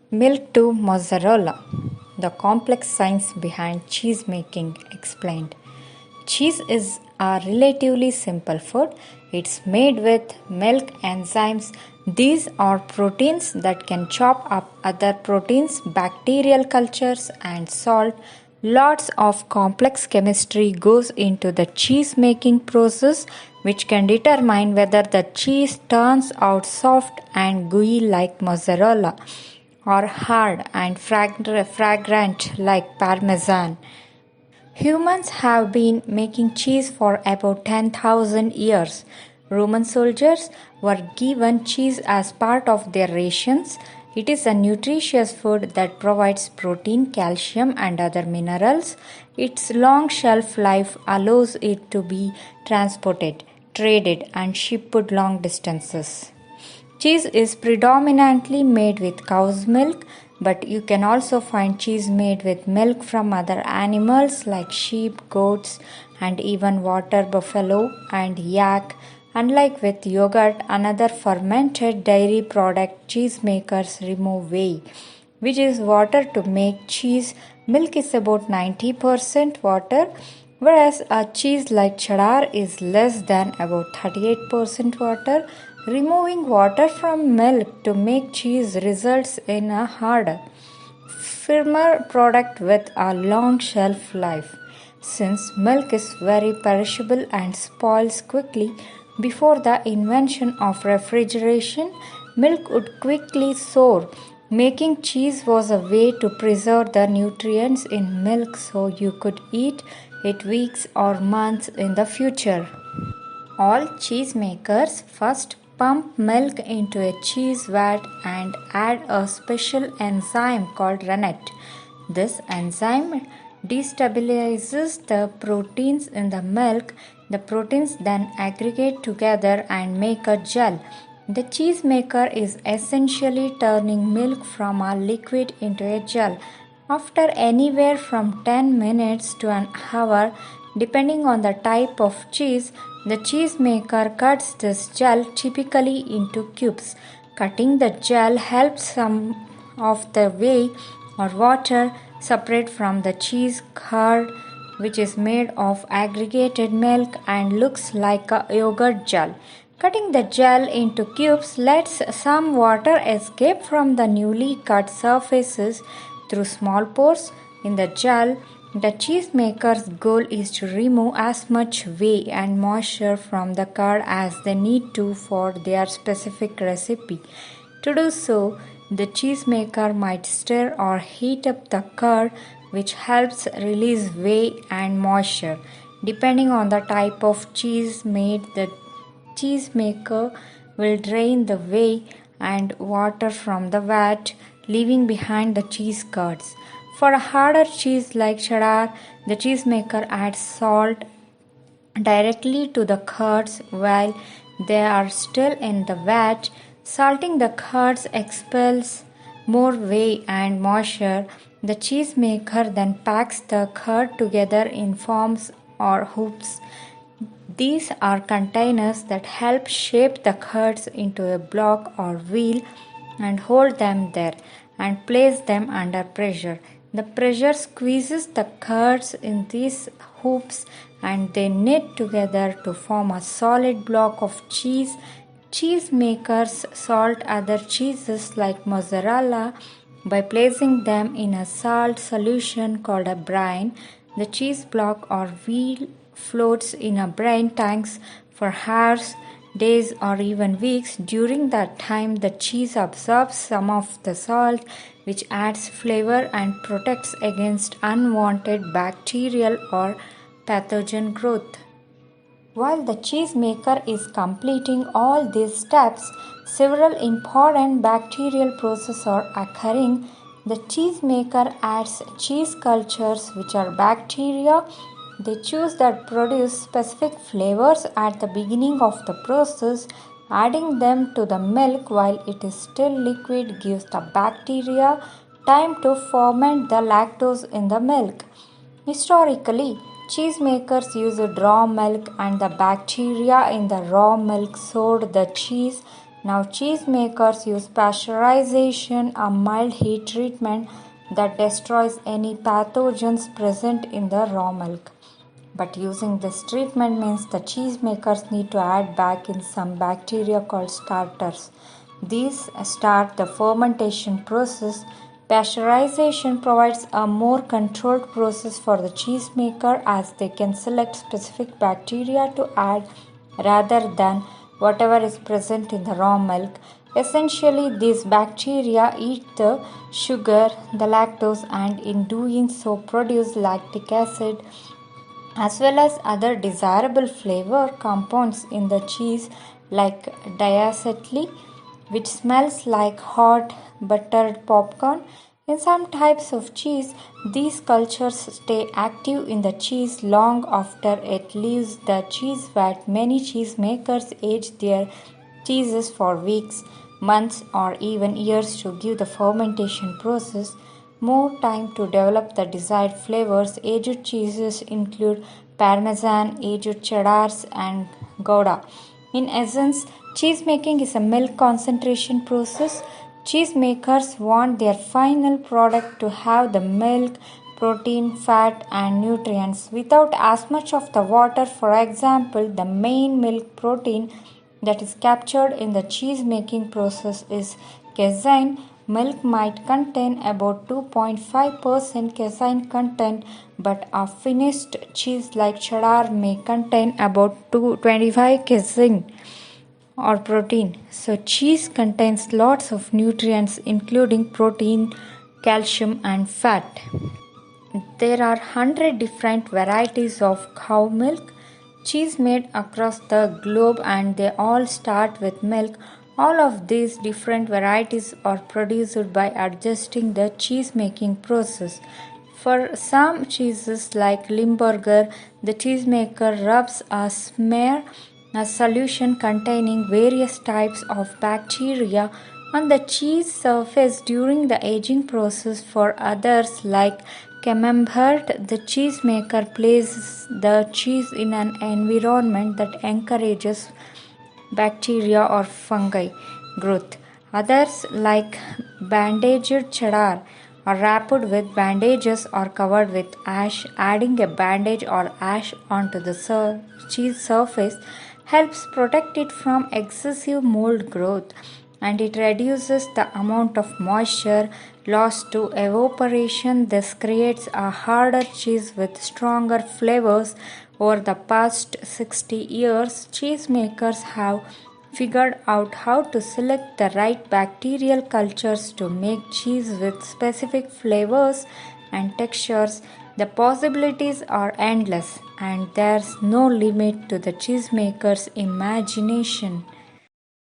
Milk to mozzarella. The complex science behind cheese making explained. Cheese is a relatively simple food. It's made with milk enzymes. These are proteins that can chop up other proteins, bacterial cultures, and salt. Lots of complex chemistry goes into the cheese making process, which can determine whether the cheese turns out soft and gooey like mozzarella or hard and fragrant like parmesan. Humans have been making cheese for about 10,000 years. Roman soldiers were given cheese as part of their rations. It is a nutritious food that provides protein, calcium, and other minerals. Its long shelf life allows it to be transported, traded, and shipped long distances. Cheese is predominantly made with cow's milk, but you can also find cheese made with milk from other animals like sheep, goats, and even water buffalo and yak. Unlike with yogurt, another fermented dairy product, cheesemakers remove whey, which is water to make cheese. Milk is about 90% water, whereas a cheese like cheddar is less than about 38% water. Removing water from milk to make cheese results in a harder, firmer product with a long shelf life. Since milk is very perishable and spoils quickly, before the invention of refrigeration, milk would quickly sour. Making cheese was a way to preserve the nutrients in milk so you could eat it weeks or months in the future. All cheesemakers first pump milk into a cheese vat and add a special enzyme called rennet. This enzyme destabilizes the proteins in the milk. The proteins then aggregate together and make a gel. The cheesemaker is essentially turning milk from a liquid into a gel. After anywhere from 10 minutes to an hour, depending on the type of cheese, the cheesemaker cuts this gel typically into cubes. Cutting the gel helps some of the whey or water separate from the cheese curd, which is made of aggregated milk and looks like a yogurt gel. Cutting the gel into cubes lets some water escape from the newly cut surfaces through small pores in the gel. The cheesemaker's goal is to remove as much whey and moisture from the curd as they need to for their specific recipe. To do so, the cheesemaker might stir or heat up the curd, which helps release whey and moisture. Depending on the type of cheese made, the cheesemaker will drain the whey and water from the vat, leaving behind the cheese curds. For a harder cheese like cheddar, the cheesemaker adds salt directly to the curds while they are still in the vat. Salting the curds expels more whey and moisture. The cheesemaker then packs the curd together in forms or hoops. These are containers that help shape the curds into a block or wheel and hold them there and place them under pressure. The pressure squeezes the curds in these hoops and they knit together to form a solid block of cheese. Cheesemakers salt other cheeses like mozzarella by placing them in a salt solution called a brine. The cheese block or wheel floats in a brine tanks for hours, days, or even weeks. During that time, the cheese absorbs some of the salt, which adds flavor and protects against unwanted bacterial or pathogen growth. While the cheesemaker is completing all these steps, several important bacterial processes are occurring. The cheesemaker adds cheese cultures, which are bacteria. They choose that produce specific flavors at the beginning of the process. Adding them to the milk while it is still liquid gives the bacteria time to ferment the lactose in the milk. Historically, cheesemakers used raw milk and the bacteria in the raw milk soured the cheese. Now, cheesemakers use pasteurization, a mild heat treatment that destroys any pathogens present in the raw milk. But using this treatment means the cheesemakers need to add back in some bacteria called starters. These start the fermentation process. Pasteurization provides a more controlled process for the cheesemaker as they can select specific bacteria to add rather than whatever is present in the raw milk. Essentially, these bacteria eat the sugar, the lactose, and in doing so produce lactic acid as well as other desirable flavor compounds in the cheese like diacetyl, which smells like hot buttered popcorn. In some types of cheese, these cultures stay active in the cheese long after it leaves the cheese vat. Many cheesemakers age their cheeses for weeks, months, or even years to give the fermentation process more time to develop the desired flavors. Aged cheeses include Parmesan, aged cheddars, and Gouda. In essence, cheese making is a milk concentration process. Cheesemakers want their final product to have the milk, protein, fat, and nutrients without as much of the water. For example, the main milk protein that is captured in the cheese making process is casein. Milk might contain about 2.5% casein content, but a finished cheese like cheddar may contain about 25 casein or protein. So, cheese contains lots of nutrients, including protein, calcium, and fat. There are 100 different varieties of cow milk cheese made across the globe, and they all start with milk. All of these different varieties are produced by adjusting the cheese making process. For some cheeses like Limburger, the cheesemaker rubs a smear a solution containing various types of bacteria on the cheese surface during the aging process. For others like Camembert, the cheesemaker places the cheese in an environment that encourages bacteria or fungi growth. Others, like bandaged cheddar, are wrapped with bandages or covered with ash. Adding a bandage or ash onto the cheese surface helps protect it from excessive mold growth, and it reduces the amount of moisture lost to evaporation. This creates a harder cheese with stronger flavors. Over the past 60 years, cheesemakers have figured out how to select the right bacterial cultures to make cheese with specific flavors and textures. The possibilities are endless, and there's no limit to the cheesemaker's imagination.